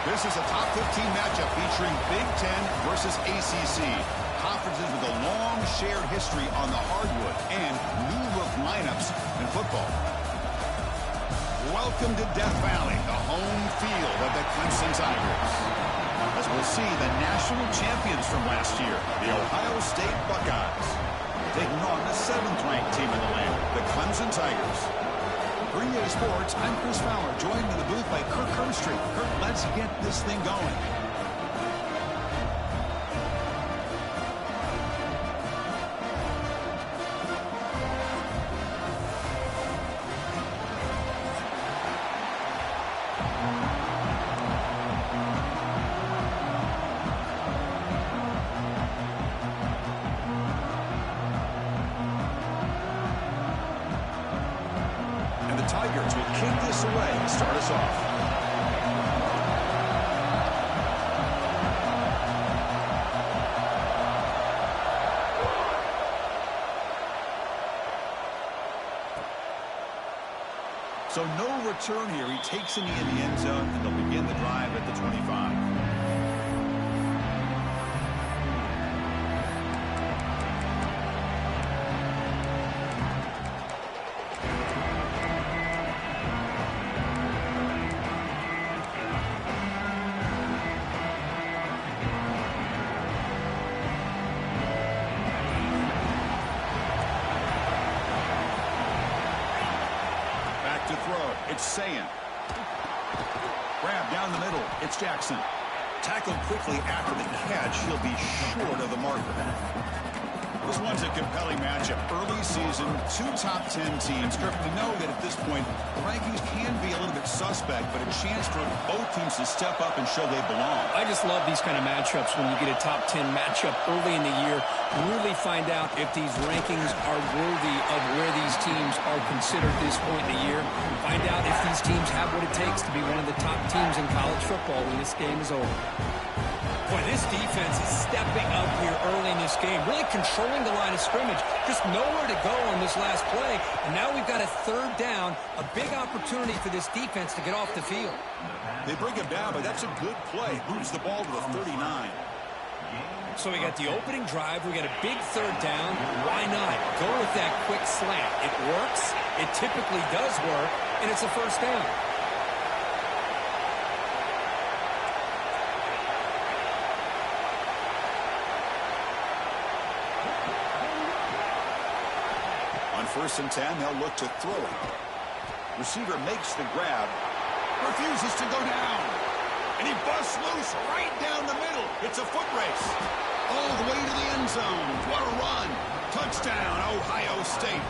This is a top 15 matchup featuring Big Ten versus ACC. Conferences with a long shared history on the hardwood and new-look lineups in football. Welcome to Death Valley, the home field of the Clemson Tigers. As we'll see the national champions from last year, the Ohio State Buckeyes, taking on the 7th-ranked team in the land, the Clemson Tigers. Bringing you to sports, I'm Chris Fowler, joined in the booth by Kirk Herbstreit. Kirk, let's get this thing going. Tigers will kick this away to start us off. So no return here. He takes it in the end zone, and they'll begin the drive at the 25. To throw, it's Sayan. Grab down the middle, it's Jackson. Tackled quickly after the catch, he'll be short of the marker. This one's a compelling matchup. Early season, 2 top 10 teams. Kirk, we know that at this point, the rankings can be a little bit suspect, but a chance for both teams to step up and show they belong. I just love these kind of matchups when you get a top 10 matchup early in the year. Really find out if these rankings are worthy of where these teams are considered this point in the year. Find out if these teams have what it takes to be one of the top teams in college football when this game is over. Boy, this defense is stepping up here early in this game, really controlling the line of scrimmage. Just nowhere to go on this last play. And now we've got a 3rd down, a big opportunity for this defense to get off the field. They bring him down, but that's a good play. Moves the ball to the 39. So we got the opening drive. We got a big 3rd down. Why not? Go with that quick slant. It works. It typically does work, and it's a 1st down. On 1st and 10, they'll look to throw it. Receiver makes the grab, refuses to go down, and he busts loose right down the middle. It's a foot race all the way to the end zone. What a run. Touchdown, Ohio State.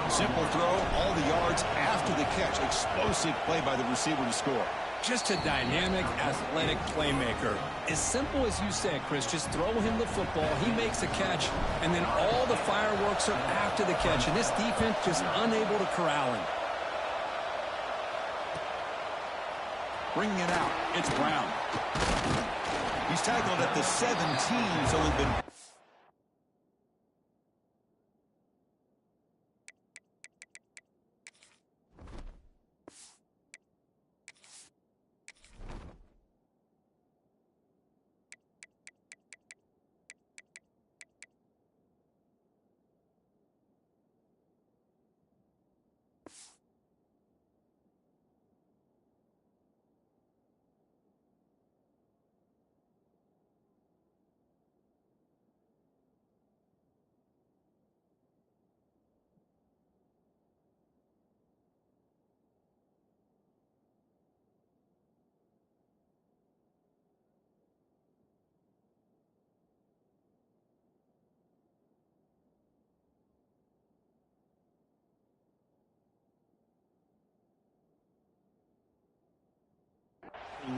Simple throw, all the yards after the catch. Explosive play by the receiver to score. Just a dynamic, athletic playmaker. As simple as you said, Chris, just throw him the football, he makes a catch, and then all the fireworks are after the catch, and this defense just unable to corral him. Bringing it out, it's Brown. He's tackled at the 17, so he's been...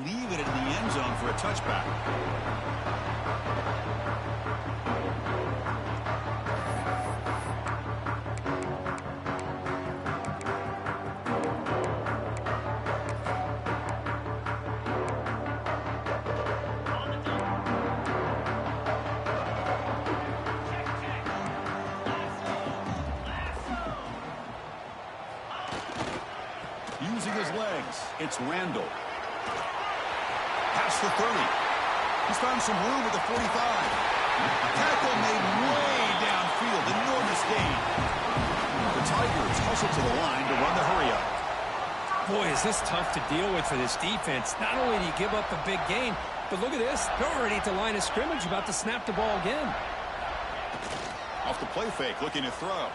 leave it in the end zone for a touchback. Using his legs, it's Randall. the 30. He's found some room at the 45. Tackle made way downfield. Enormous gain. The Tigers hustle to the line to run the hurry-up. Boy, is this tough to deal with for this defense. Not only do you give up a big gain, but look at this. They're already at the line of scrimmage, about to snap the ball again. Off the play fake, looking to throw.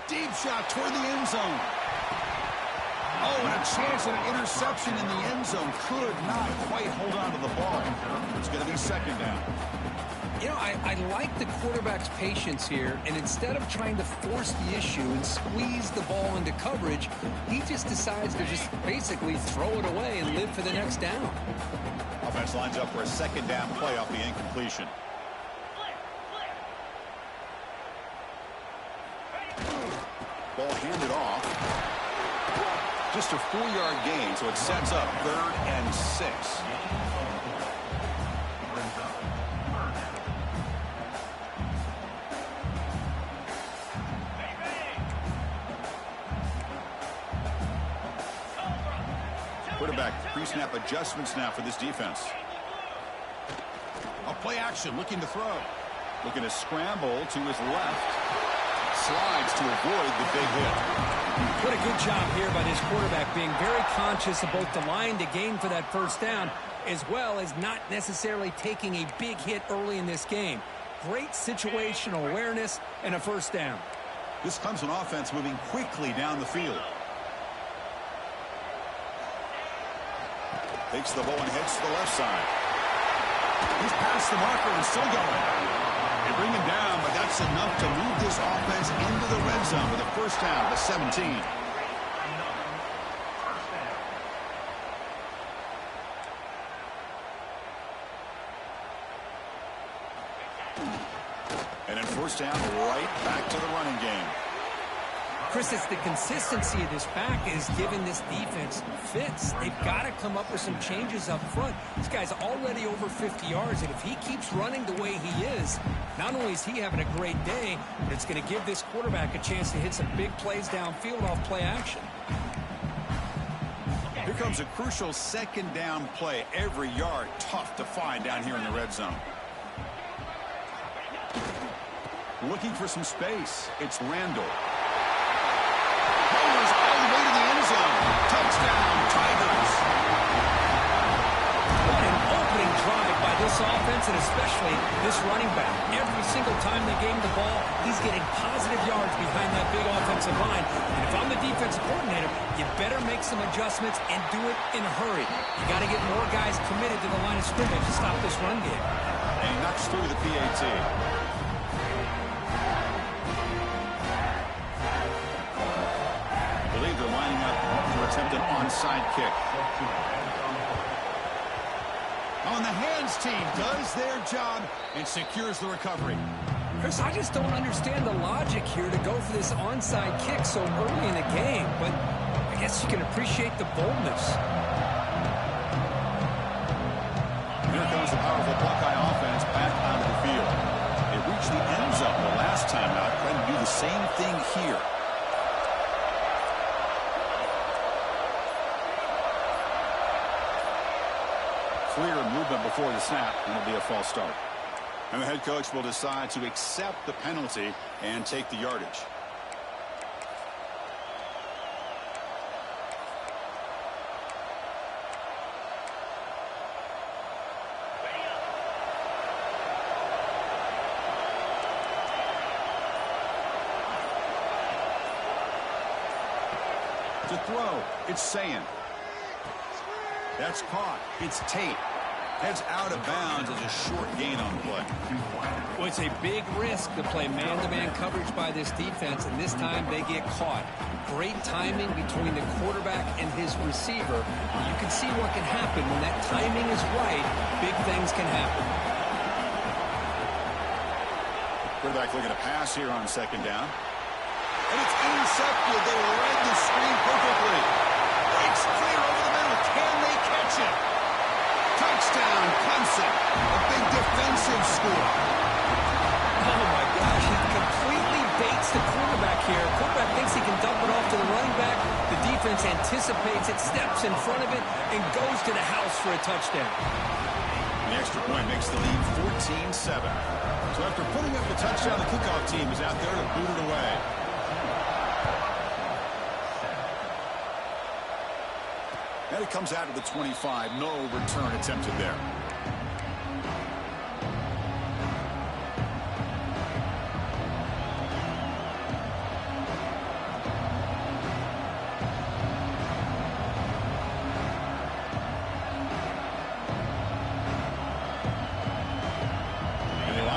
Deep shot toward the end zone. Oh, and a chance at an interception in the end zone. Could not quite hold on to the ball. It's going to be second down. You know, I like the quarterback's patience here, and instead of trying to force the issue and squeeze the ball into coverage, he just decides to just basically throw it away and live for the next down. Offense lines up for a second down play off the incompletion. Ball handed off. Just a 4-yard gain, so it sets up 3rd and 6. Quarterback pre-snap adjustments now for this defense. A play action, looking to throw. Looking to scramble to his left. Slides to avoid the big hit. What a good job here by this quarterback, being very conscious of both the line to gain for that first down, as well as not necessarily taking a big hit early in this game. Great situational awareness and a first down. This Clemson offense moving quickly down the field. Takes the ball and heads to the left side. He's past the marker and still going. They bring him down, but that's enough to move this offense into the red zone with a first down to 17. And then first down, right back to the running game. Chris, it's the consistency of this back is giving this defense fits. They've got to come up with some changes up front. This guy's already over 50 yards, and if he keeps running the way he is, not only is he having a great day, but it's going to give this quarterback a chance to hit some big plays downfield off play action. Here comes a crucial second down play. Every yard tough to find down here in the red zone. Looking for some space. It's Randall. All the way to the end zone. Touchdown, Tigers. What an opening drive by this offense, and especially this running back. Every single time they gave him the ball, he's getting positive yards behind that big offensive line. And if I'm the defensive coordinator, you better make some adjustments and do it in a hurry. You got to get more guys committed to the line of scrimmage to stop this run game. And he knocks through the PAT. They're lining up to attempt an onside kick. On the hands team does their job and secures the recovery. Chris, I just don't understand the logic here to go for this onside kick so early in the game, but I guess you can appreciate the boldness. Here comes the powerful Buckeye offense back onto the field. They reached the end zone the last time out, trying to do the same thing here. Clear movement before the snap, and it'll be a false start. And the head coach will decide to accept the penalty and take the yardage. To throw, it's Sayin. That's caught. It's Tate. Heads out of bounds as a short gain on the play. Well, it's a big risk to play man-to-man coverage by this defense, and this time they get caught. Great timing between the quarterback and his receiver. You can see what can happen when that timing is right. Big things can happen. Quarterback looking to pass here on second down. And it's intercepted. They read the screen perfectly. Breaks clear over the middle. Can they catch it? Touchdown, Clemson. A big defensive score. Oh, my gosh. He completely baits the quarterback here. Quarterback thinks he can dump it off to the running back. The defense anticipates anticipates it, steps in front of it, and goes to the house for a touchdown. The extra point makes the lead 14-7. So after putting up the touchdown, the kickoff team is out there to boot it away. And it comes out of the 25. No return attempted there.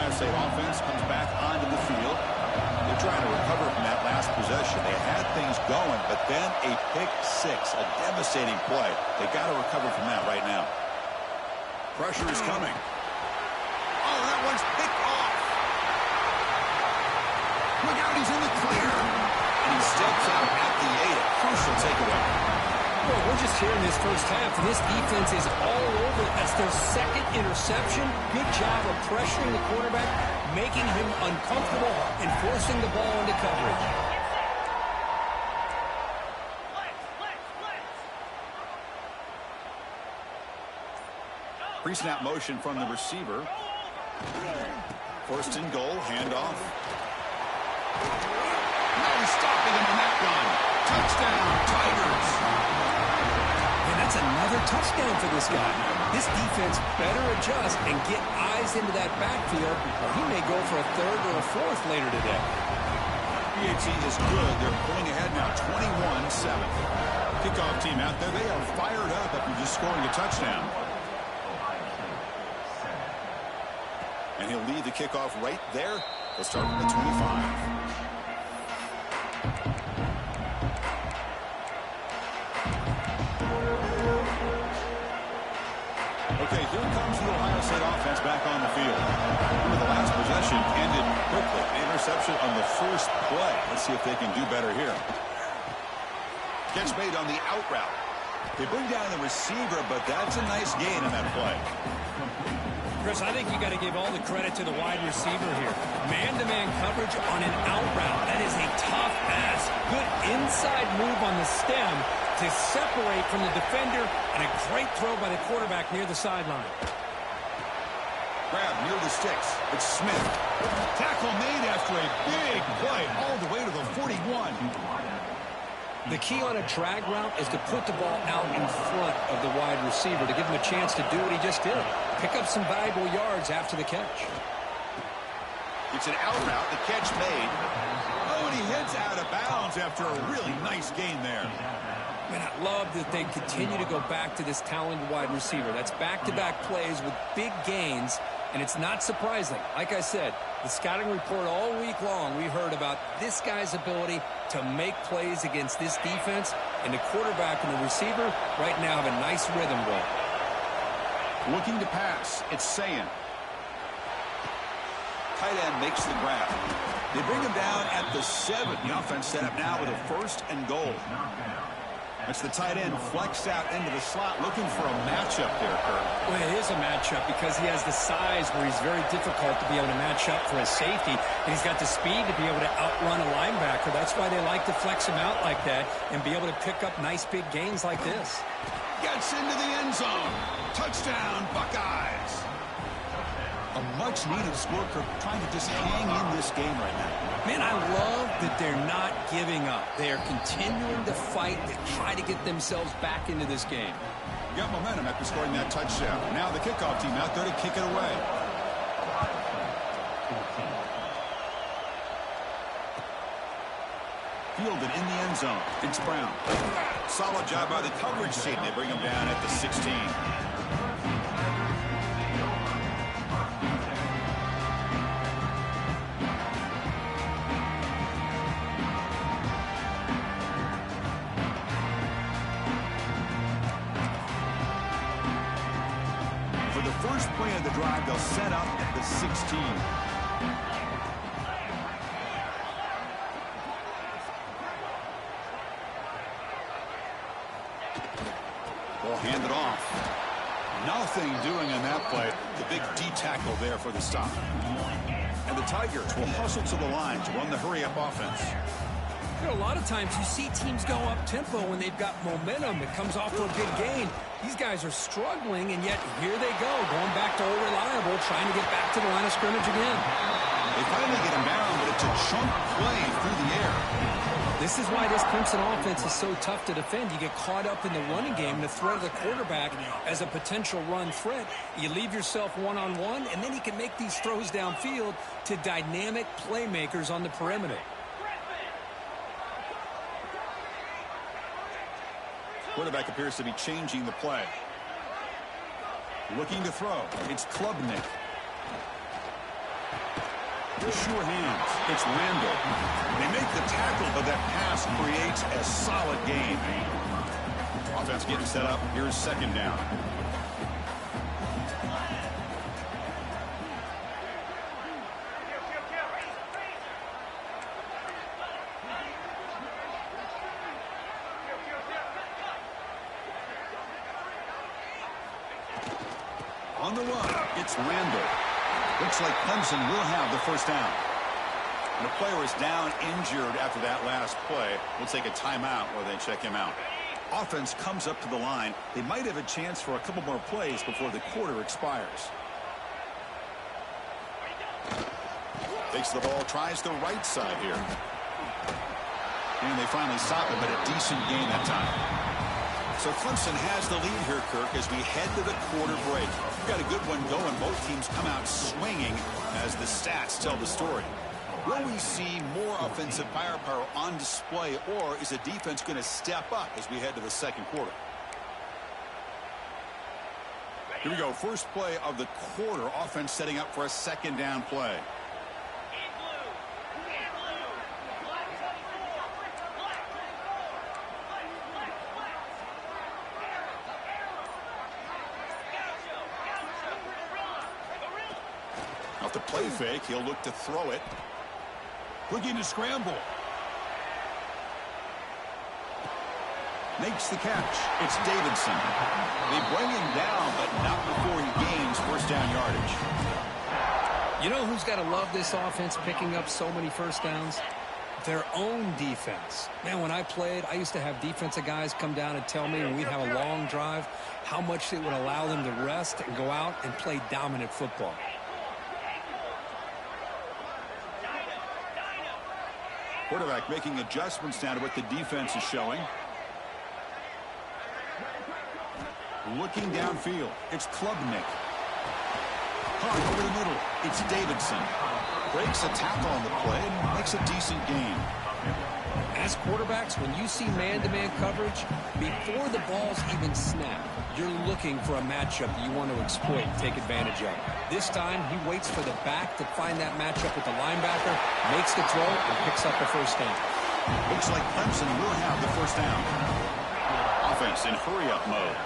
State offense comes back onto the field. They're trying to recover from that last possession. They had things going, but then a pick six, a devastating play. They got to recover from that right now. Pressure is coming. Oh, that one's picked off. Look out, he's in the clear. And he steps out at the 8. A crucial takeaway. Well, we're just here in this first half, and this defense is all over. That's their second interception. Good job of pressuring the quarterback, making him uncomfortable, and forcing the ball into coverage. Pre-snap motion from the receiver. First and goal, handoff. No stopping him on that one. Touchdown, Tigers. That's another touchdown for this guy. This defense better adjust and get eyes into that backfield, or he may go for a third or a fourth later today. PAT is good. They're pulling ahead now, 21-7. Kickoff team out there. They are fired up after just scoring a touchdown. And he'll lead the kickoff right there. They'll start from the 25. Okay, here comes the Ohio State offense back on the field. Remember, the last possession ended quickly. An interception on the first play. Let's see if they can do better here. Catch made on the out route. They bring down the receiver, but that's a nice gain on that play. Chris, I think you got to give all the credit to the wide receiver here. Man-to-man coverage on an out route. That is a tough ask. Good inside move on the stem to separate from the defender, and a great throw by the quarterback near the sideline. Grab near the sticks. It's Smith. Tackle made after a big play all the way to the 41. The key on a drag route is to put the ball out in front of the wide receiver to give him a chance to do what he just did. Pick up some valuable yards after the catch. It's an out route. The catch made. Oh, and he heads out of bounds after a really nice gain there. Man, I love that they continue to go back to this talented wide receiver. That's back-to-back plays with big gains, and it's not surprising. Like I said, the scouting report all week long, we heard about this guy's ability to make plays against this defense, and the quarterback and the receiver right now have a nice rhythm going. Looking to pass, it's Sayin. Tight end makes the grab. They bring him down at the 7. The offense set up now with a first and goal. That's the tight end flexed out into the slot, looking for a matchup there, Kirk. Well, it is a matchup because he has the size where he's very difficult to be able to match up for his safety, and he's got the speed to be able to outrun a linebacker. That's why they like to flex him out like that and be able to pick up nice big gains like this. Gets into the end zone. Touchdown, Buckeyes. A much-needed score, Kirk, trying to just hang in this game right now. Man, I love that they're not giving up. They are continuing to fight to try to get themselves back into this game. Got momentum after scoring that touchdown. Now the kickoff team out there to kick it away. Fielded in the end zone. It's Brown. Solid job by the coverage team. They bring him down at the 16. For the first play of the drive, they'll set up at the 16. Ball handed off. Nothing doing on that play. The big D tackle there for the stop. And the Tigers will hustle to the line to run the hurry-up offense. You know, a lot of times you see teams go up-tempo when they've got momentum. It comes off for a big gain. These guys are struggling, and yet here they go, going back to old reliable, trying to get back to the line of scrimmage again. They finally get him down, but it's a chunk play through the air. This is why this Clemson offense is so tough to defend. You get caught up in the running game, the threat of the quarterback as a potential run threat. You leave yourself one-on-one, and then you can make these throws downfield to dynamic playmakers on the perimeter. Quarterback appears to be changing the play. Looking to throw. It's Klubnik. The sure hands. It's Randall. They make the tackle, but that pass creates a solid gain. Offense getting set up. Here's second down. On the run, it's Randall. Looks like Clemson will have the first down. And the player is down injured after that last play. We'll take a timeout while they check him out. Offense comes up to the line. They might have a chance for a couple more plays before the quarter expires. Takes the ball, tries the right side here. And they finally stop him, but a decent gain that time. So Clemson has the lead here, Kirk, as we head to the quarter break. We've got a good one going. Both teams come out swinging as the stats tell the story. Will we see more offensive firepower on display, or is the defense going to step up as we head to the second quarter? Here we go. First play of the quarter. Offense setting up for a second down play. Off the play fake, he'll look to throw it. Looking to scramble. Makes the catch. It's Davidson. They bring him down, but not before he gains first down yardage. You know who's got to love this offense picking up so many first downs? Their own defense. Man, when I played, I used to have defensive guys come down and tell me when we'd have a long drive how much it would allow them to rest and go out and play dominant football. Quarterback making adjustments now to what the defense is showing. Looking downfield. It's Klubnik. Caught over the middle. It's Davidson. Breaks a tackle on the play and makes a decent gain. As quarterbacks, when you see man-to-man coverage, before the balls even snap, you're looking for a matchup that you want to exploit and take advantage of. This time, he waits for the back to find that matchup with the linebacker, makes the throw, and picks up the first down. Looks like Clemson will have the first down. Offense in hurry-up mode.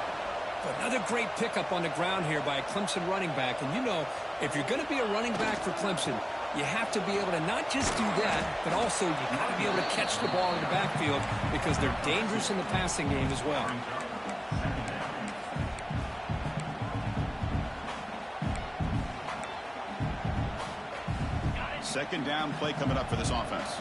Another great pickup on the ground here by a Clemson running back. And you know, if you're going to be a running back for Clemson, you have to be able to not just do that, but also you got to be able to catch the ball in the backfield because they're dangerous in the passing game as well. Second down play coming up for this offense.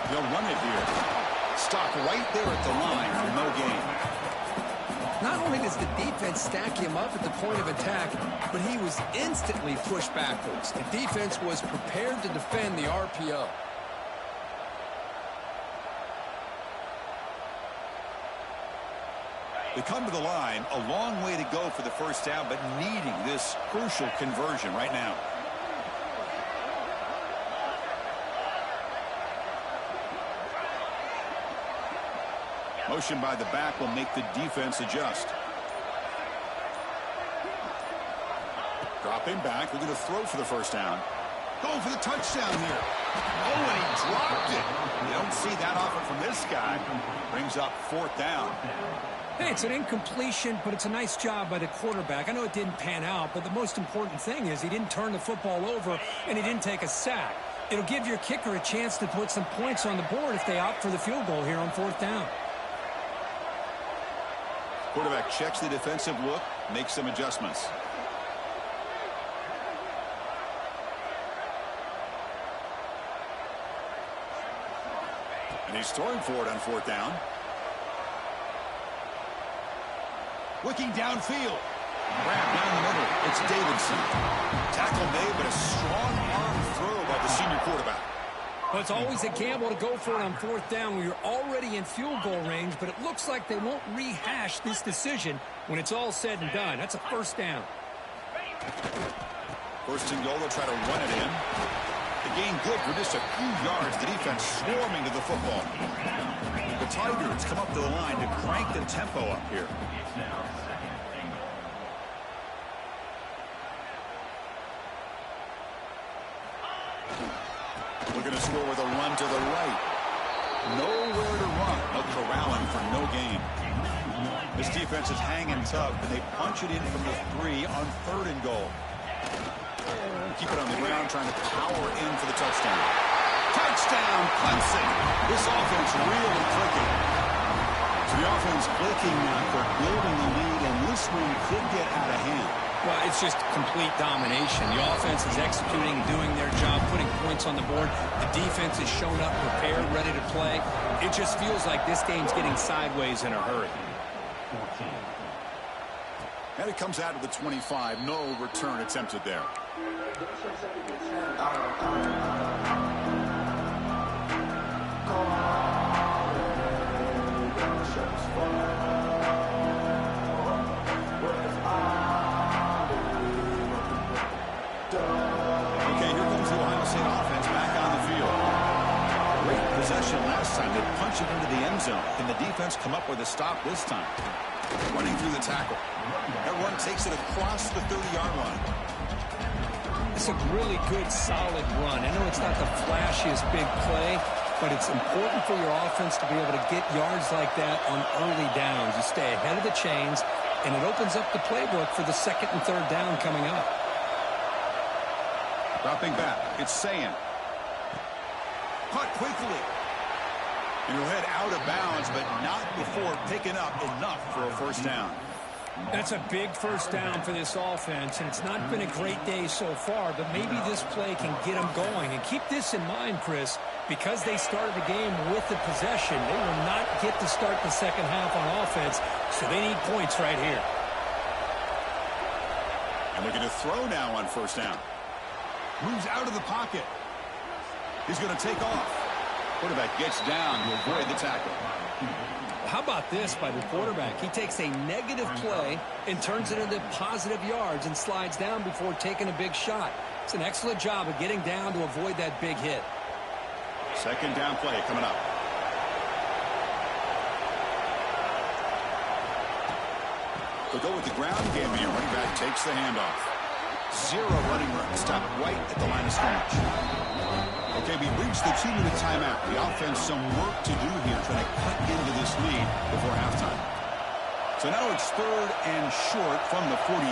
They'll run it here. Stop right there at the line for no gain. Not only does the defense stack him up at the point of attack, but he was instantly pushed backwards. The defense was prepared to defend the RPO. They come to the line, a long way to go for the first down, but needing this crucial conversion right now. Motion by the back will make the defense adjust. Dropping back, looking to throw for the first down. Going for the touchdown here. Oh, and he dropped it. You don't see that often from this guy. Brings up fourth down. Hey, it's an incompletion, but it's a nice job by the quarterback. I know it didn't pan out, but the most important thing is he didn't turn the football over and he didn't take a sack. It'll give your kicker a chance to put some points on the board if they opt for the field goal here on fourth down. Quarterback checks the defensive look, makes some adjustments. And he's throwing for it on 4th down. Looking downfield. Grab down the middle. It's Davidson. Tackle made, but a strong arm throw by the senior quarterback. Well, it's always a gamble to go for it on 4th down when you're already in field goal range, but it looks like they won't rehash this decision when it's all said and done. That's a 1st down. 1st and goal, they'll try to run it in. The gain good for just a few yards. The defense swarming to the football. The Tigers come up to the line to crank the tempo up here. Looking to score with a run to the right. Nowhere to run. No corralling for no gain. This defense is hanging tough, and they punch it in from the 3 on 3rd and goal. Keep it on the ground, trying to power in for the touchdown. Touchdown, Clemson. This offense really clicking. So the offense clicking now for building the lead, and this one could get out of hand. Well, it's just complete domination. The offense is executing, doing their job, putting points on the board. The defense is shown up, prepared, ready to play. It just feels like this game's getting sideways in a hurry. And it comes out to the 25. No return attempted there. Time to punch it into the end zone. Can the defense come up with a stop this time? Running through the tackle. That run takes it across the 30-yard line. It's a really good, solid run. I know it's not the flashiest big play, but it's important for your offense to be able to get yards like that on early downs. You stay ahead of the chains, and it opens up the playbook for the 2nd and 3rd down coming up. Dropping back. It's Sayan. Caught quickly. And he'll head out of bounds, but not before picking up enough for a 1st down. That's a big 1st down for this offense, and it's not been a great day so far, but maybe this play can get them going. And keep this in mind, Chris, because they started the game with the possession, they will not get to start the second half on offense, so they need points right here. And looking to throw now on 1st down. Moves out of the pocket. He's going to take off. Quarterback gets down to avoid the tackle. How about this by the quarterback? He takes a negative play and turns it into positive yards and slides down before taking a big shot. It's an excellent job of getting down to avoid that big hit. 2nd down play coming up. They'll go with the ground game here. Running back takes the handoff. 0 running room. Stop right at the line of scrimmage. Okay, we've reached the 2-minute timeout. The offense some work to do here, trying to cut into this lead before halftime. So now it's 3rd and short from the 43.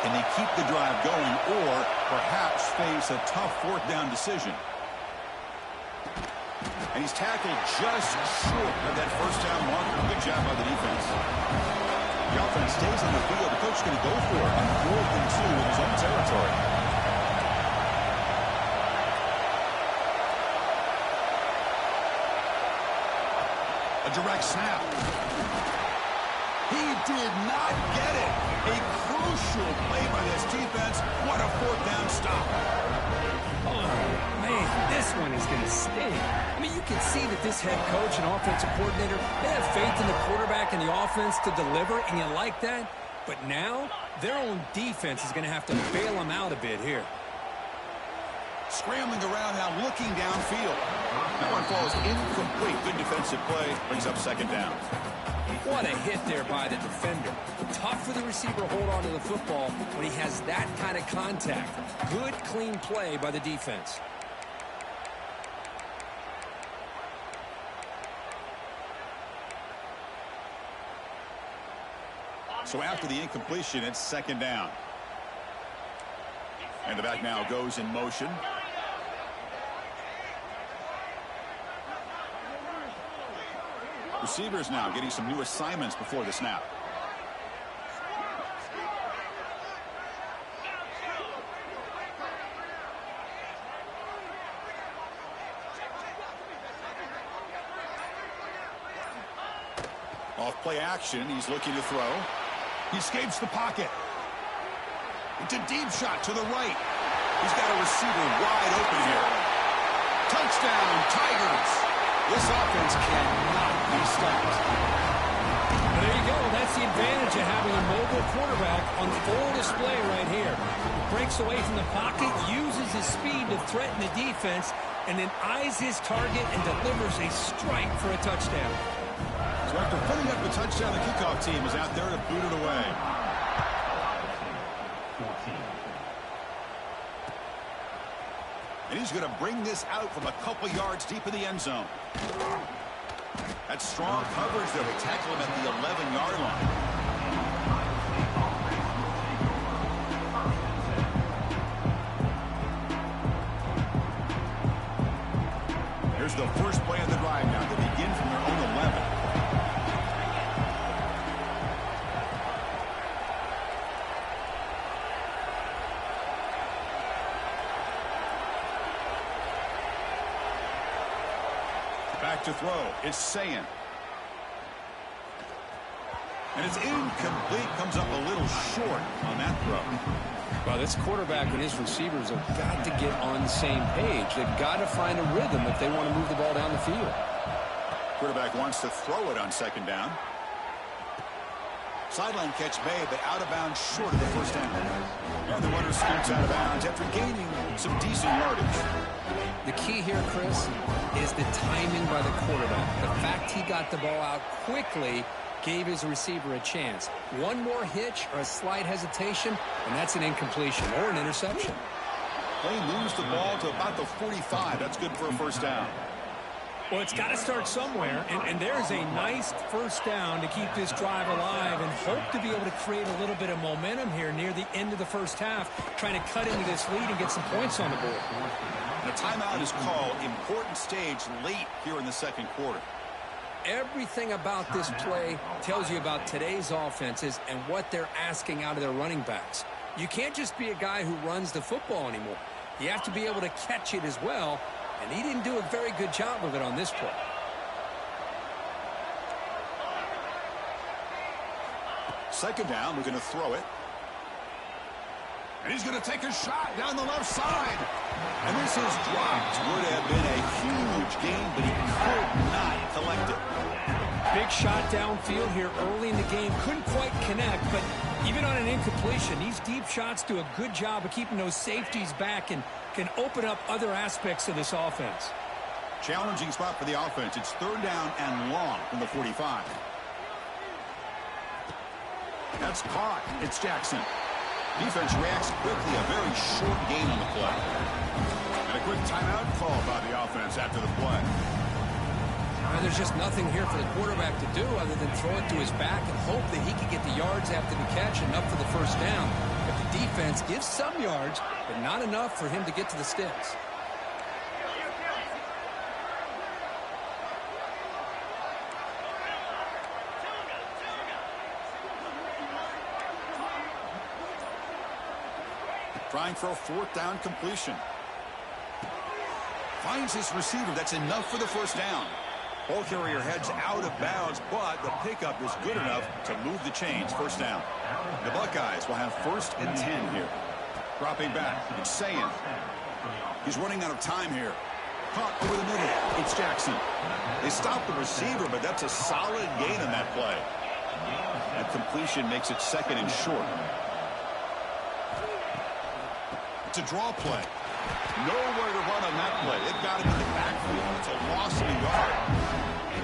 Can they keep the drive going or perhaps face a tough 4th down decision? And he's tackled just short of that 1st down marker. Good job by the defense. The offense stays on the field. The coach is going to go for it on 4th and 2 in his own territory. A direct snap. He did not get it. A crucial play by this defense. What a 4th down stop. Oh, man, this one is going to sting. I mean, you can see that this head coach and offensive coordinator, they have faith in the quarterback and the offense to deliver, and you like that. But now, their own defense is going to have to bail them out a bit here. Scrambling around now, looking downfield. That one falls incomplete. Good defensive play. Brings up 2nd down. What a hit there by the defender. Tough for the receiver to hold on to the football when he has that kind of contact. Good, clean play by the defense. So after the incompletion, it's 2nd down. And the back now goes in motion. Receivers now getting some new assignments before the snap. Off play action, he's looking to throw. He escapes the pocket. It's a deep shot to the right. He's got a receiver wide open here. Touchdown, Tigers. This offense cannot be stopped. Well, there you go. That's the advantage of having a mobile quarterback on full display right here. He breaks away from the pocket, uses his speed to threaten the defense, and then eyes his target and delivers a strike for a touchdown. So after putting up a touchdown, the kickoff team is out there to boot it away. And he's going to bring this out from a couple yards deep in the end zone. That's strong coverage that will tackle him at the 11-yard line. Here's the first play of the drive now. They begin from their own 11. Back to throw. It's Sayin. And it's incomplete. Comes up a little short on that throw. Well, this quarterback and his receivers have got to get on the same page. They've got to find a rhythm if they want to move the ball down the field. Quarterback wants to throw it on second down. Sideline catch made, but out of bounds short of the first down. And the runner scoots out of bounds after gaining some decent yardage. The key here, Chris, is the timing by the quarterback. The fact he got the ball out quickly gave his receiver a chance. One more hitch or a slight hesitation, and that's an incompletion or an interception. Play moves the ball to about the 45. That's good for a first down. Well, it's got to start somewhere, and there's a nice first down to keep this drive alive and hope to be able to create a little bit of momentum here near the end of the first half, trying to cut into this lead and get some points on the board. The timeout is called. Important stage late here in the second quarter. Everything about this play tells you about today's offenses and what they're asking out of their running backs. You can't just be a guy who runs the football anymore. You have to be able to catch it as well, and he didn't do a very good job of it on this play. Second down, we're going to throw it. And he's going to take a shot down the left side. And this is dropped. Would have been a huge gain, but he could not collect it. Big shot downfield here early in the game. Couldn't quite connect, but even on an incompletion, these deep shots do a good job of keeping those safeties back and can open up other aspects of this offense. Challenging spot for the offense. It's third down and long from the 45. That's caught. It's Jackson. Defense reacts quickly. A very short gain on the play. And a quick timeout call by the offense after the play. There's just nothing here for the quarterback to do other than throw it to his back and hope that he can get the yards after the catch and up for the first down. But the defense gives some yards, but not enough for him to get to the sticks. Trying for a fourth down completion. Finds his receiver. That's enough for the first down. Ball carrier heads out of bounds, but the pickup is good enough to move the chains. First down. The Buckeyes will have 1st and 10 here. Dropping back. It's Sayin. He's running out of time here. Caught over the middle. It's Jackson. They stop the receiver, but that's a solid gain on that play. That completion makes it 2nd and short. It's a draw play. Nowhere to run on that play. They've got him in the backfield. It's a loss of a yard.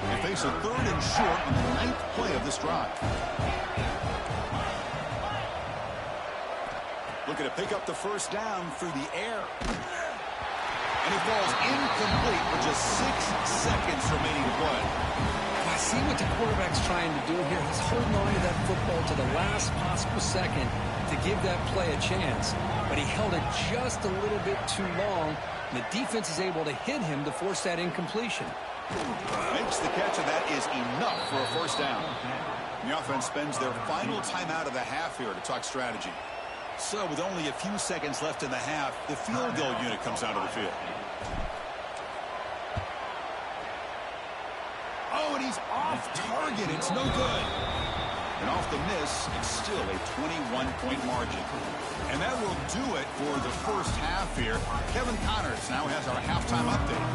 They face a 3rd and short on the 9th play of this drive. Looking to pick up the first down through the air. And it falls incomplete with just 6 seconds remaining to play. I see what the quarterback's trying to do here. He's holding on to that football to the last possible second to give that play a chance. But he held it just a little bit too long. And the defense is able to hit him to force that incompletion. Makes the catch, and that is enough for a first down. And the offense spends their final timeout of the half here to talk strategy. So with only a few seconds left in the half, the field goal unit comes out of the field. Oh, and he he's off target. It's no good. And off the miss, it's still a 21-point margin. And that will do it for the first half here. Kevin Connors now has our halftime update.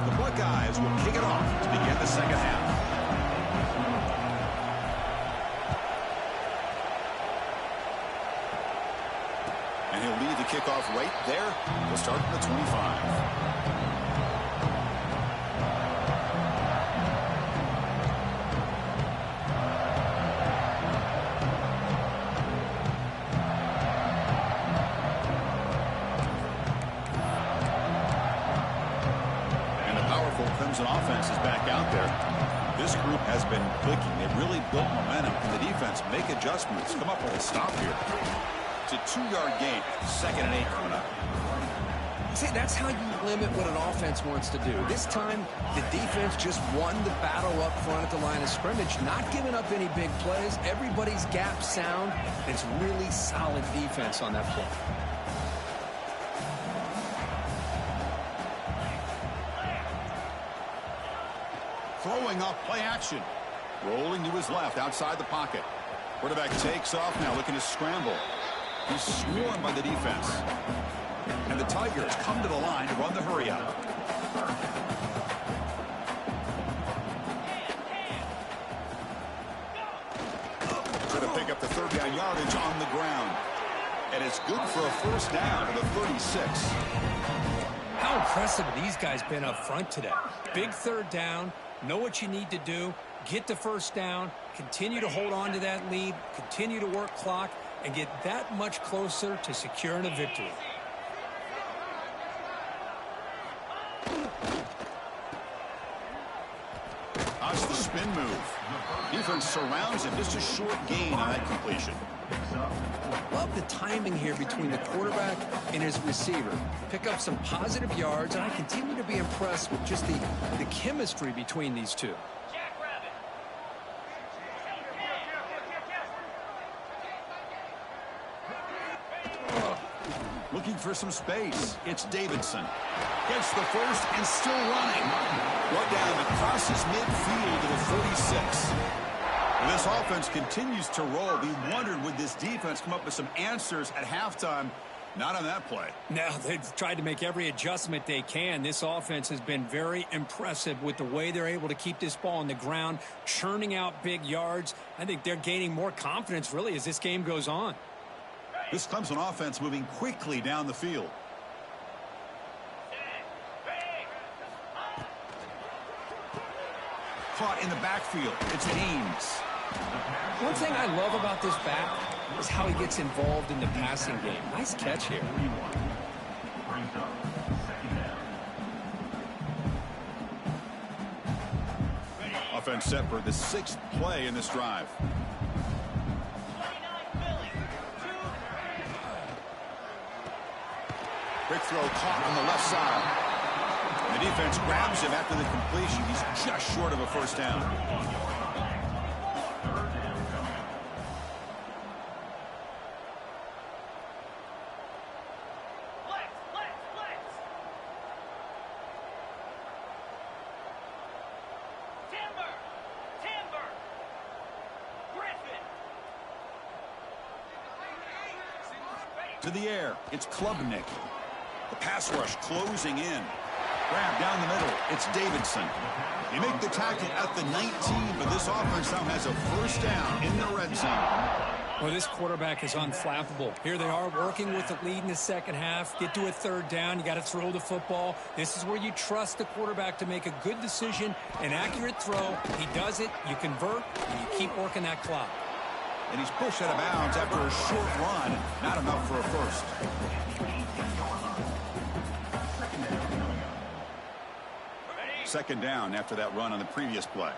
The Buckeyes will kick it off to begin the second half. And he'll lead the kickoff right there. We'll start at the 25. Clemson offense is back out there. This group has been clicking. They've really built momentum, and the defense make adjustments. Come up with a stop here. It's a 2-yard gain. 2nd and 8 coming up. See, that's how you limit what an offense wants to do. This time, the defense just won the battle up front at the line of scrimmage, not giving up any big plays. Everybody's gap sound. It's really solid defense on that play. Throwing off play action. Rolling to his left outside the pocket. Quarterback takes off now, looking to scramble. He's swarmed by the defense. And the Tigers come to the line to run the hurry up. Trying to pick up the 3rd down yardage on the ground. And it's good for a first down to the 36. How impressive have these guys been up front today? Big 3rd down. Know what you need to do. Get the first down. Continue to hold on to that lead. Continue to work clock. And get that much closer to securing a victory. That's the spin move. Defense surrounds him. Just a short gain on that completion. Love the timing here between the quarterback and his receiver. Pick up some positive yards, and I continue to be impressed with just the chemistry between these two. Looking for some space. It's Davidson. Gets the first and still running. Brought down across his midfield to the 46. And this offense continues to roll. We wondered, would this defense come up with some answers at halftime? Not on that play. No, they've tried to make every adjustment they can. This offense has been very impressive with the way they're able to keep this ball on the ground, churning out big yards. I think they're gaining more confidence, really, as this game goes on. This Clemson offense moving quickly down the field. Caught in the backfield. It's Ames. One thing I love about this back is how he gets involved in the passing game. Nice catch here. Offense set for the 6th play in this drive. Quick throw caught on the left side. The defense grabs him after the completion. He's just short of a first down. To the air, it's Klubnik. The pass rush closing in. Grab down the middle, it's Davidson. They make the tackle at the 19, but this offense now has a first down in the red zone. Well, this quarterback is unflappable. Here they are working with the lead in the second half. Get to a 3rd down. You got to throw the football. This is where you trust the quarterback to make a good decision, an accurate throw. He does it, you convert, and you keep working that clock. And he's pushed out of bounds after a short run. Not enough for a first. Second down after that run on the previous play.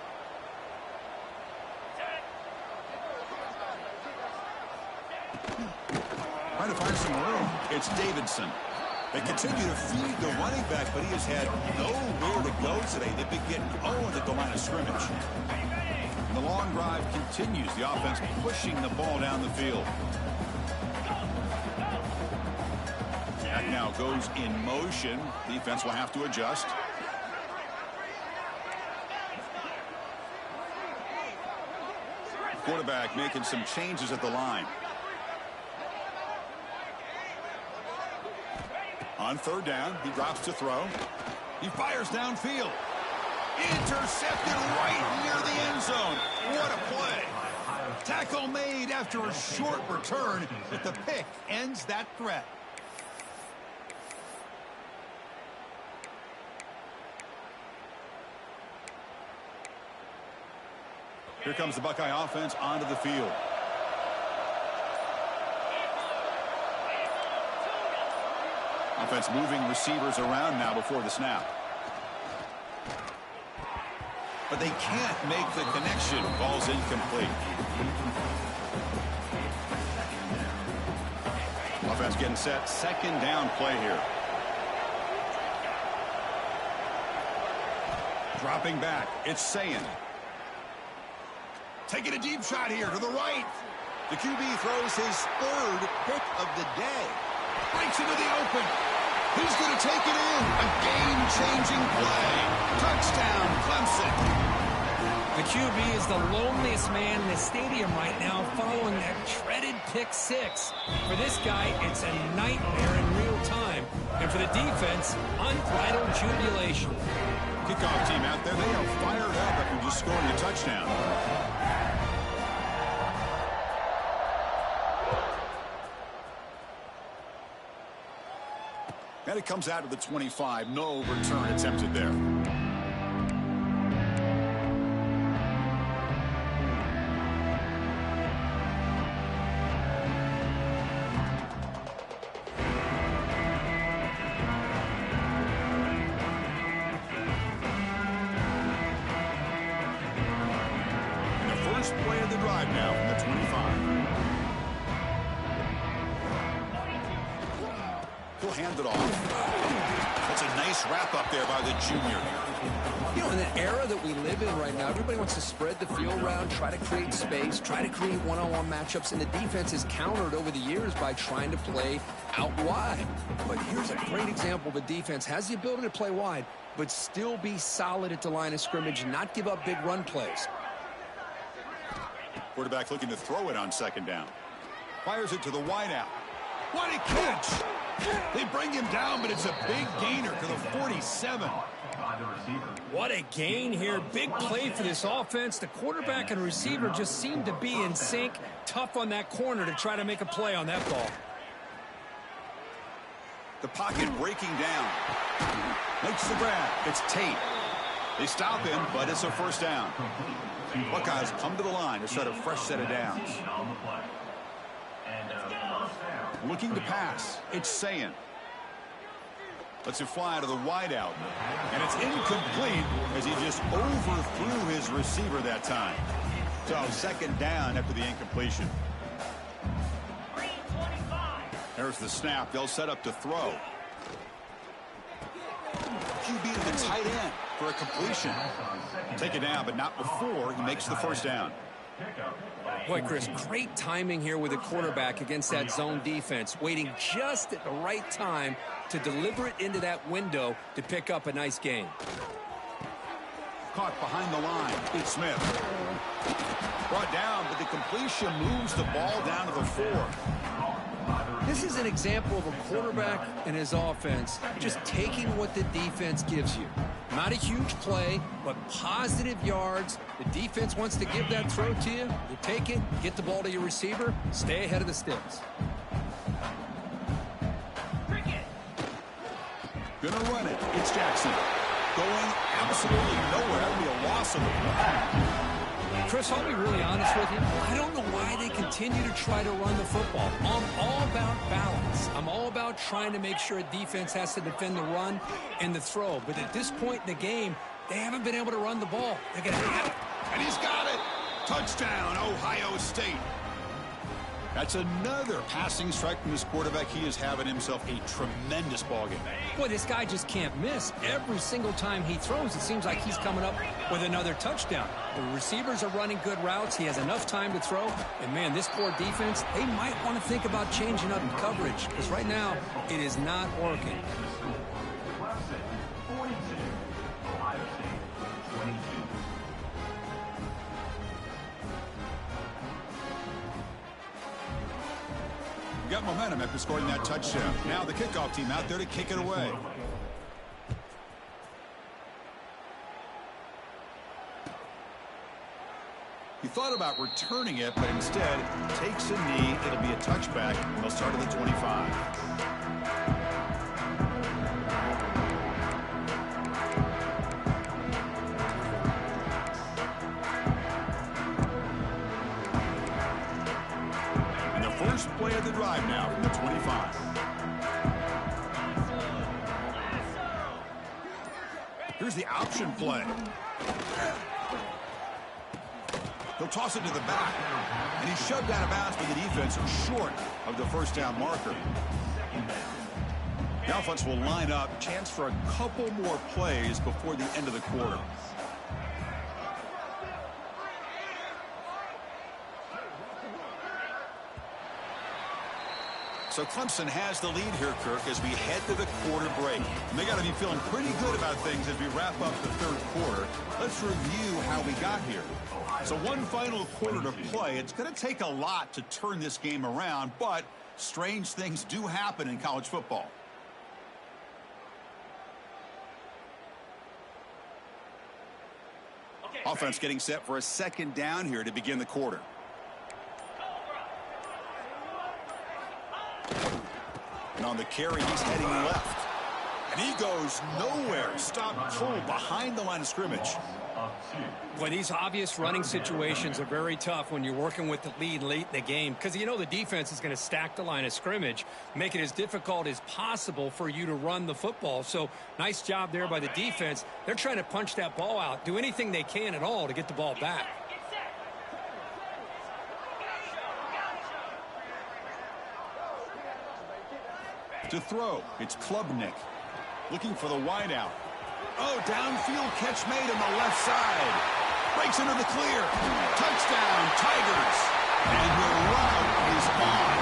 Trying to find some room. It's Davidson. They continue to feed the running back, but he has had nowhere to go today. They've been getting owned at the line of scrimmage. And the long drive continues. The offense pushing the ball down the field. Back now goes in motion. Defense will have to adjust. Quarterback making some changes at the line. On third down, he drops to throw. He fires downfield. Intercepted right near the end zone. What a play. Tackle made after a short return, but the pick ends that threat. Here comes the Buckeye offense onto the field. Offense moving receivers around now before the snap. But they can't make the connection. Ball's incomplete. Offense getting set. Second down play here. Dropping back. It's Sayin. Taking a deep shot here to the right. The QB throws his third pick of the day. Breaks into the open. He's going to take it in. A game-changing play. Touchdown, Clemson. The QB is the loneliest man in the stadium right now following that dreaded pick six. For this guy, it's a nightmare in real time. And for the defense, unbridled jubilation. Kickoff team out there, they are fired up after just scoring a touchdown. And it comes out of the 25. No return attempted there. And the first play of the drive now from the 25. He'll hand it off. That's a nice wrap up there by the junior. You know, in the era that we live in right now, everybody wants to spread the field around, try to create space, try to create one-on-one matchups, and the defense has countered over the years by trying to play out wide. But here's a great example. The defense has the ability to play wide, but still be solid at the line of scrimmage and not give up big run plays. Quarterback looking to throw it on second down. Fires it to the wideout. What a catch! They bring him down, but it's a big gainer to the 47. What a gain here. Big play for this offense. The quarterback and receiver just seem to be in sync. Tough on that corner to try to make a play on that ball. The pocket breaking down. Makes the grab. It's Tate. They stop him, but it's a first down. Buckeyes come to the line to start a fresh set of downs. Looking to pass. It's Sayin. Lets it fly to the wideout. And it's incomplete as he just overthrew his receiver that time. So second down after the incompletion. There's the snap. They'll set up to throw. QB to the tight end for a completion. Take it down, but not before he makes the first down. Boy, Chris, great timing here with the quarterback against that zone defense, waiting just at the right time to deliver it into that window to pick up a nice gain. Caught behind the line. It's Smith. Brought down, but the completion moves the ball down to the 4. This is an example of a quarterback and his offense just taking what the defense gives you. Not a huge play, but positive yards. The defense wants to give that throw to you. You take it, get the ball to your receiver, stay ahead of the sticks. Gonna run it. It's Jackson. Going absolutely nowhere. That would be a loss of the ball. Chris, I'll be really honest with you. I don't know why they continue to try to run the football. I'm all about balance. I'm all about trying to make sure a defense has to defend the run and the throw. But at this point in the game, they haven't been able to run the ball. They're going to have it. And he's got it. Touchdown, Ohio State. That's another passing strike from this quarterback. He is having himself a tremendous ballgame. Boy, this guy just can't miss. Every single time he throws, it seems like he's coming up with another touchdown. The receivers are running good routes. He has enough time to throw. And, man, this poor defense, they might want to think about changing up coverage because right now it is not working. Got momentum after scoring that touchdown. Now the kickoff team out there to kick it away. He thought about returning it, but instead takes a knee. It'll be a touchback. They'll start at the 25. First play of the drive now from the 25. Here's the option play. He'll toss it to the back. And he's shoved out of bounds by the defense short of the first down marker. The offense will line up. Chance for a couple more plays before the end of the quarter. So Clemson has the lead here, Kirk, as we head to the quarter break. And they got to be feeling pretty good about things as we wrap up the third quarter. Let's review how we got here. So one final quarter to play. It's going to take a lot to turn this game around, but strange things do happen in college football. Offense getting set for a second down here to begin the quarter. And on the carry, he's heading left. And he goes nowhere. Stop cold behind the line of scrimmage. Boy, these obvious running situations are very tough when you're working with the lead late in the game because you know the defense is going to stack the line of scrimmage, make it as difficult as possible for you to run the football. So nice job there by the defense. They're trying to punch that ball out, do anything they can at all to get the ball back. To throw, it's Klubnik looking for the wideout. Oh, downfield catch made on the left side. Breaks into the clear. Touchdown, Tigers. And the route is on.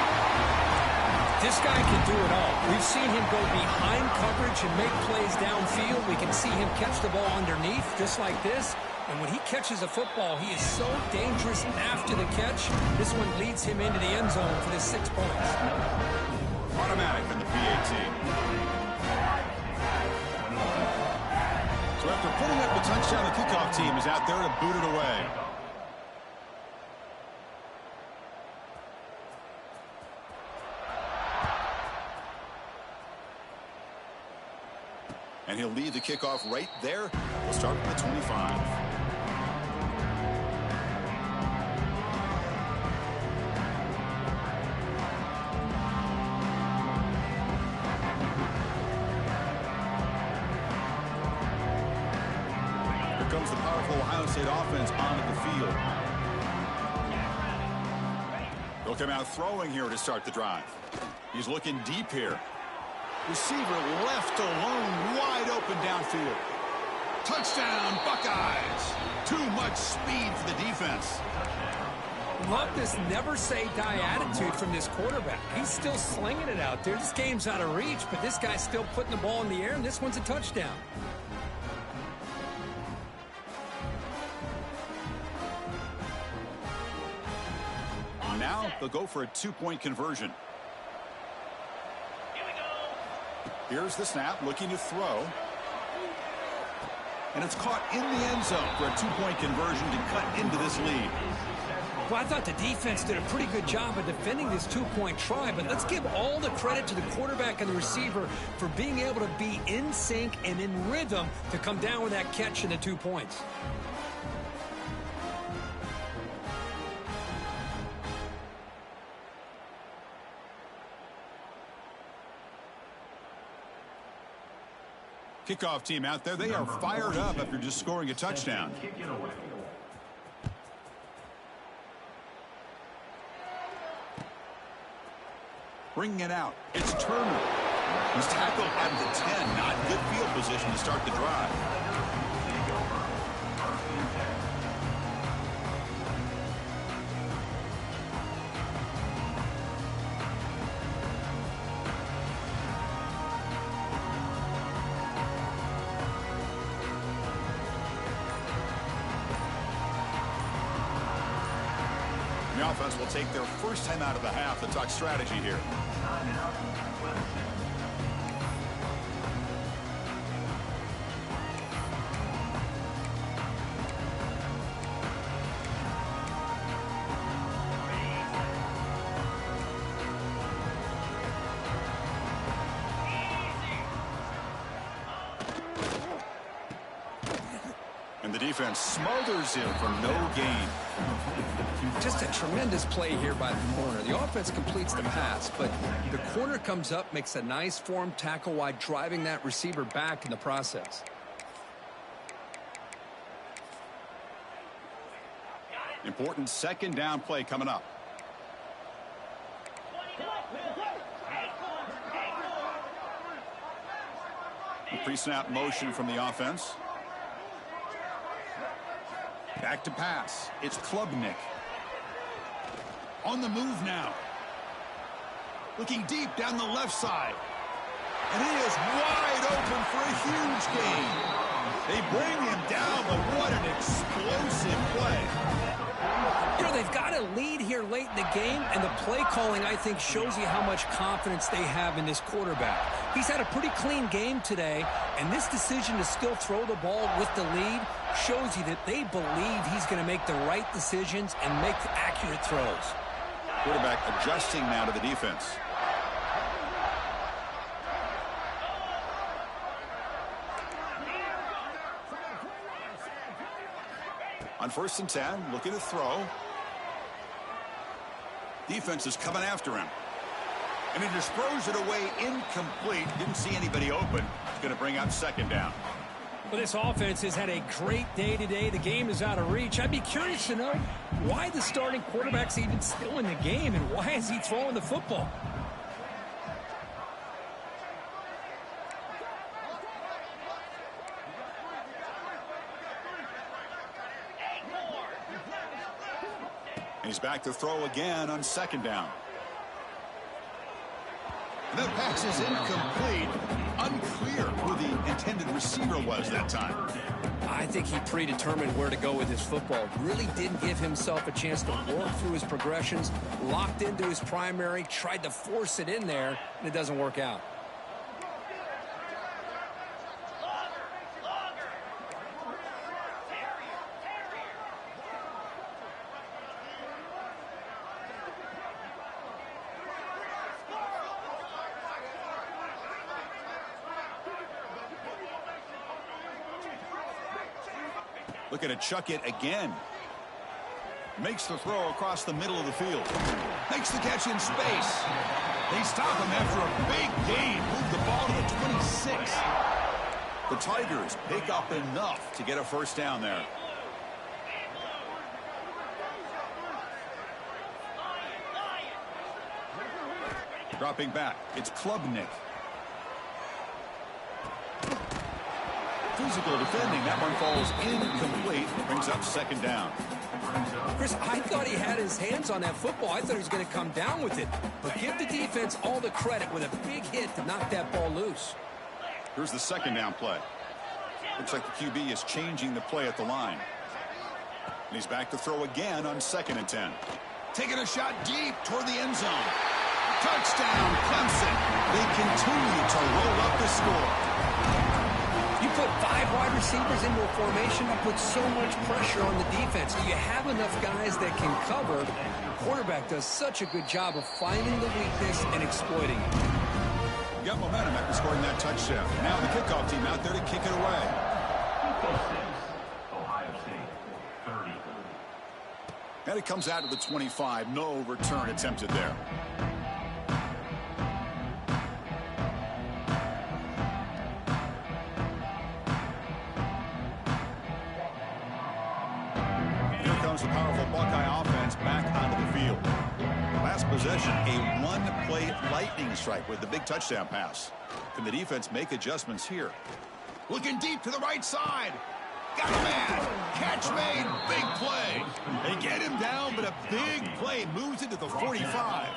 This guy can do it all. We've seen him go behind coverage and make plays downfield. We can see him catch the ball underneath just like this. And when he catches a football, he is so dangerous after the catch. This one leads him into the end zone for the 6 points. Automatic in the PAT. So after putting up the touchdown, the kickoff team is out there to boot it away. And he'll lead the kickoff right there. We'll start with the 25. Comes the powerful Ohio State offense onto the field. They'll come out throwing here to start the drive. He's looking deep here. Receiver left alone, wide open downfield. Touchdown, Buckeyes. Too much speed for the defense. Love this never say die attitude from this quarterback. He's still slinging it out there. This game's out of reach, but this guy's still putting the ball in the air, and this one's a touchdown. Now they'll go for a two-point conversion. Here's the snap, looking to throw. And it's caught in the end zone for a two-point conversion to cut into this lead. Well, I thought the defense did a pretty good job of defending this two-point try, but let's give all the credit to the quarterback and the receiver for being able to be in sync and in rhythm to come down with that catch and the 2 points. Kickoff team out there, they are fired up after just scoring a touchdown. Bringing it out. It's Turner. He's tackled at the 10. Not good field position to start the drive. The offense will take their first time out of the half to talk strategy here. And the defense smothers him for no gain. Just a tremendous play here by the corner. The offense completes the pass, but the corner comes up, makes a nice form tackle while driving that receiver back in the process. Important second down play coming up. Pre-snap motion from the offense. Back to pass. It's Klubnik. On the move now. Looking deep down the left side. And he is wide open for a huge gain. They bring him down, but what an explosive play. You know, they've got a lead here late in the game, and the play calling, I think, shows you how much confidence they have in this quarterback. He's had a pretty clean game today, and this decision to still throw the ball with the lead shows you that they believe he's going to make the right decisions and make accurate throws. Quarterback adjusting now to the defense. On 1st and 10, looking to throw. Defense is coming after him. And he just throws it away incomplete. Didn't see anybody open. He's going to bring up second down. Well, this offense has had a great day today. The game is out of reach. I'd be curious to know why the starting quarterback's even still in the game and why is he throwing the football? And he's back to throw again on second down. And that pass is incomplete. Unclear who the intended receiver was that time. I think he predetermined where to go with his football. Really didn't give himself a chance to work through his progressions. Locked into his primary, tried to force it in there, and it doesn't work out. Looking to chuck it again. Makes the throw across the middle of the field. Makes the catch in space. They stop him after a big gain. Move the ball to the 26. The Tigers pick up enough to get a first down there. Dropping back. It's Klubnik. Physical defending. That one falls incomplete. Brings up second down. Chris, I thought he had his hands on that football. I thought he was going to come down with it. But give the defense all the credit with a big hit to knock that ball loose. Here's the second down play. Looks like the QB is changing the play at the line. And he's back to throw again on 2nd and 10. Taking a shot deep toward the end zone. Touchdown, Clemson. They continue to roll up the score. You put 5 wide receivers into a formation, you put so much pressure on the defense. You have enough guys that can cover. The quarterback does such a good job of finding the weakness and exploiting it. Got momentum after scoring that touchdown. Now the kickoff team out there to kick it away. Ohio State, 30. And it comes out to the 25. No return attempted there. Here comes the powerful Buckeye offense back onto the field. Last possession, a one-play lightning strike with the big touchdown pass. Can the defense make adjustments here? Looking deep to the right side. Got a man. Catch made. Big play. They get him down, but a big play moves into the 45.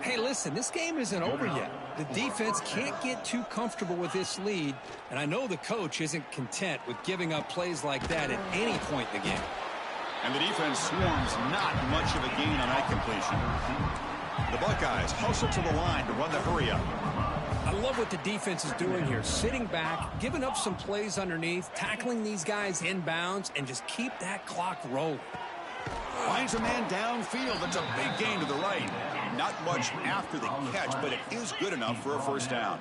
Hey, listen, this game isn't over yet. The defense can't get too comfortable with this lead, and I know the coach isn't content with giving up plays like that at any point in the game. And the defense swarms not much of a gain on that completion. The Buckeyes hustle to the line to run the hurry up. I love what the defense is doing here. Sitting back, giving up some plays underneath, tackling these guys inbounds, and just keep that clock rolling. Finds a man downfield. That's a big gain to the right. Not much after the catch, but it is good enough for a first down.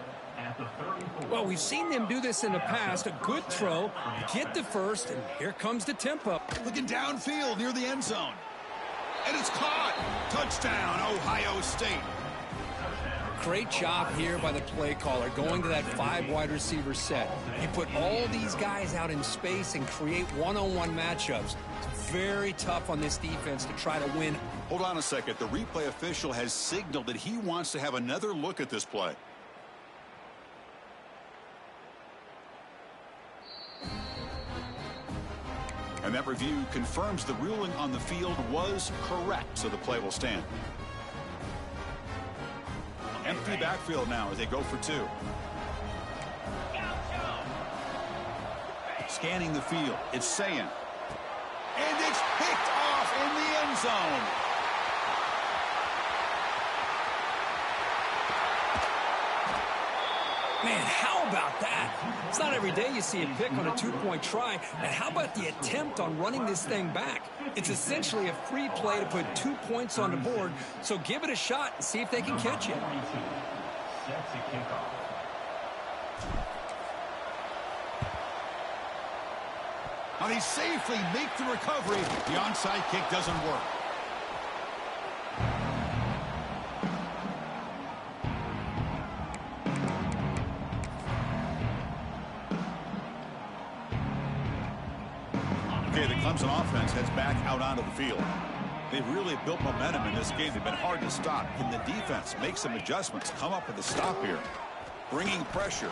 Well, we've seen them do this in the past. A good throw, get the first, and here comes the tempo. Looking downfield near the end zone. And it's caught. Touchdown, Ohio State. Great job here by the play caller, going to that 5 wide receiver set. You put all these guys out in space and create one-on-one matchups. It's very tough on this defense to try to win. Hold on a second. The replay official has signaled that he wants to have another look at this play. And that review confirms the ruling on the field was correct, so the play will stand. Empty backfield now as they go for 2. Scanning the field. It's Sayin. And it's picked off in the end zone. Man, how about that? It's not every day you see a pick on a 2-point try. And how about the attempt on running this thing back? It's essentially a free play to put 2 points on the board. So give it a shot and see if they can catch it. Now they safely make the recovery. The onside kick doesn't work. Okay, the Clemson offense heads back out onto the field. They've really built momentum in this game. They've been hard to stop. Can the defense make some adjustments, come up with a stop here? Bringing pressure.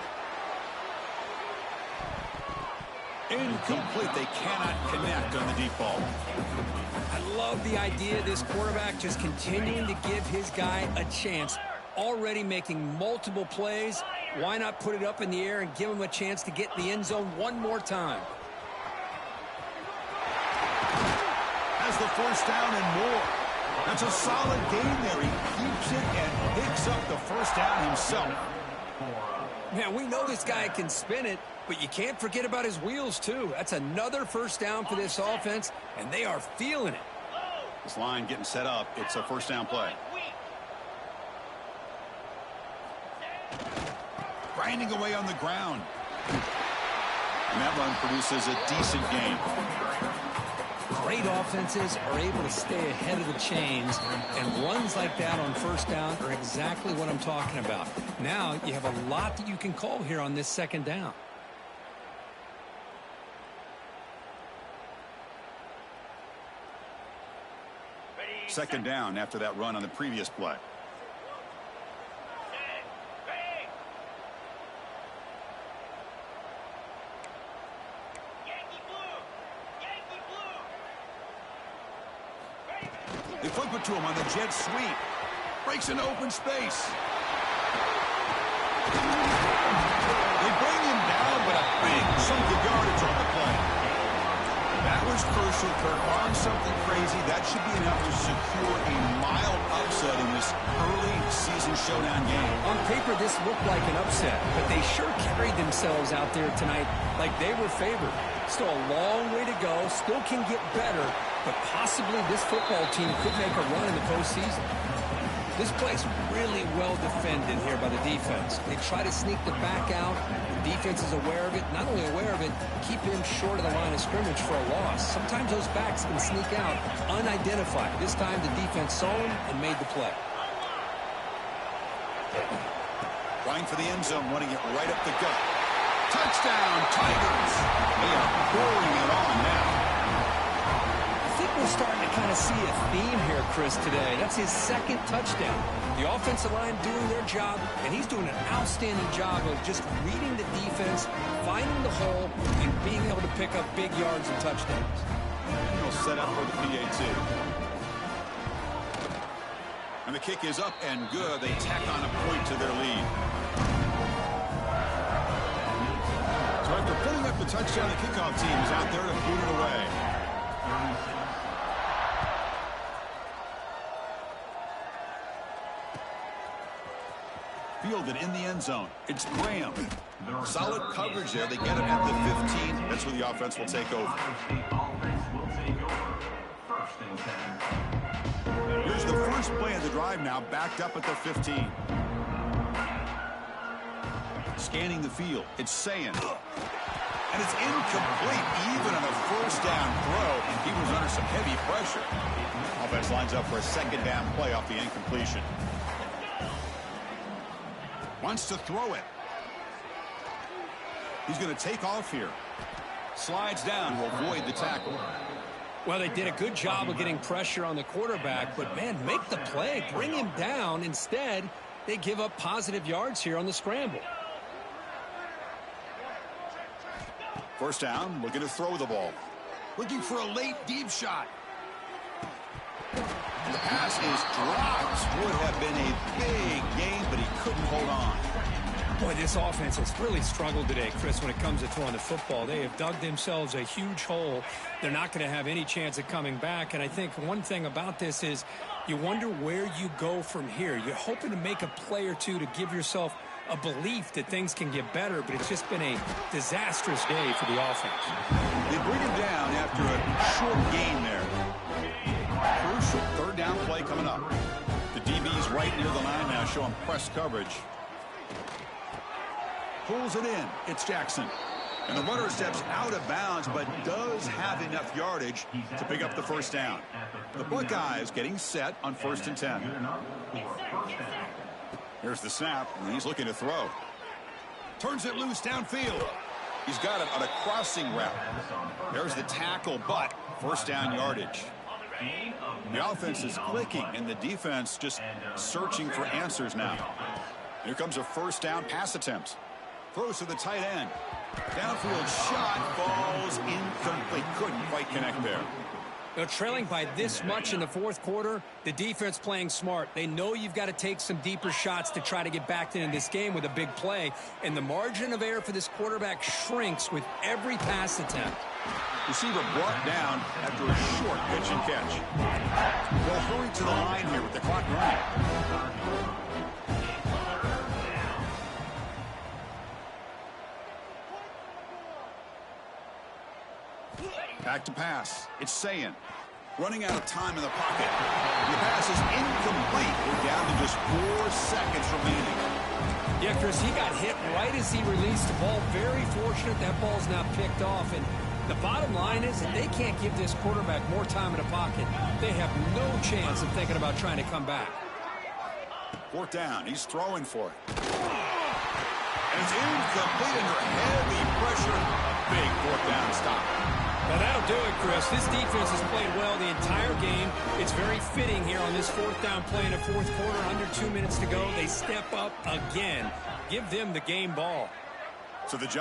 Incomplete. They cannot connect on the deep ball. I love the idea of this quarterback just continuing to give his guy a chance. Already making multiple plays. Why not put it up in the air and give him a chance to get in the end zone one more time? Has the first down and more. That's a solid gain there. He keeps it and picks up the first down himself. Man, we know this guy can spin it, but you can't forget about his wheels, too. That's another first down for this offense, and they are feeling it. This line getting set up. It's a first down play. Grinding away on the ground. And that run produces a decent gain. Great offenses are able to stay ahead of the chains, and runs like that on first down are exactly what I'm talking about. Now you have a lot that you can call here on this second down. Second down after that run on the previous play. They flip it to him on the jet sweep. Breaks an open space. They bring him down, but a big chunk of yardage on the play. That was crucial. Kirk on something crazy. That should be enough to secure a mild upset in this early season showdown game. On paper, this looked like an upset, but they sure carried themselves out there tonight like they were favored. Still a long way to go. Still can get better, but possibly this football team could make a run in the postseason. This play's really well defended here by the defense. They try to sneak the back out. The defense is aware of it. Not only aware of it, keep him short of the line of scrimmage for a loss. Sometimes those backs can sneak out unidentified. This time the defense saw him and made the play. Trying for the end zone, running it right up the gut. Touchdown, Tigers. They are pouring it on now. I think we're We're starting to kind of see a theme here, Chris, today. That's his second touchdown. The offensive line doing their job, and he's doing an outstanding job of just reading the defense, finding the hole, and being able to pick up big yards and touchdowns. He'll set up for the PAT. And the kick is up and good. They tack on a point to their lead. So after putting up the touchdown, the kickoff team is out there to boot it away. Fielded in the end zone. It's Graham. Solid coverage there. They get it at the 15. That's where the offense will take over. Here's the first play of the drive now, backed up at the 15. Scanning the field. It's Sayin. And it's incomplete, even on a first down throw. He was under some heavy pressure. Offense lines up for a second down play off the incompletion. Wants to throw it. He's going to take off here. Slides down to avoid the tackle. Well, they did a good job of getting pressure on the quarterback, but, man, make the play. Bring him down. Instead, they give up positive yards here on the scramble. First down, looking to throw the ball. Looking for a late deep shot. And the pass is dropped. Would have been a big game, but he couldn't hold on. Boy, this offense has really struggled today, Chris, when it comes to throwing the football. They have dug themselves a huge hole. They're not going to have any chance of coming back. And I think one thing about this is you wonder where you go from here. You're hoping to make a play or two to give yourself a belief that things can get better, but it's just been a disastrous day for the offense. They bring him down after a short gain there. Crucial third down play coming up. The DB's right near the line now, showing press coverage. Pulls it in. It's Jackson. And the runner steps out of bounds, but does have enough yardage to pick up the first down. The Buckeyes getting set on 1st and 10. Here's the snap, and he's looking to throw. Turns it loose downfield. He's got it on a crossing route. There's the tackle, but first down yardage. The offense is clicking, and the defense just searching for answers now. Here comes a first down pass attempt. Throws to the tight end. Downfield shot falls incomplete. Couldn't quite connect there. They're trailing by this much in the fourth quarter. The defense playing smart. They know you've got to take some deeper shots to try to get back into this game with a big play. And the margin of error for this quarterback shrinks with every pass attempt. Receiver brought down after a short pitch and catch. They'll hurry to the line here with the clock running. Back to pass. It's Sayin. Running out of time in the pocket. The pass is incomplete. We're down to just 4 seconds remaining. Yeah, Chris, he got hit right as he released the ball. Very fortunate that ball's now picked off. And the bottom line is that they can't give this quarterback more time in the pocket. They have no chance of thinking about trying to come back. 4th down. He's throwing for it. And it's incomplete under heavy pressure. A big 4th down stop. Well, that'll do it, Chris. This defense has played well the entire game. It's very fitting here on this 4th down play in the fourth quarter. Under 2 minutes to go. They step up again. Give them the game ball. So the job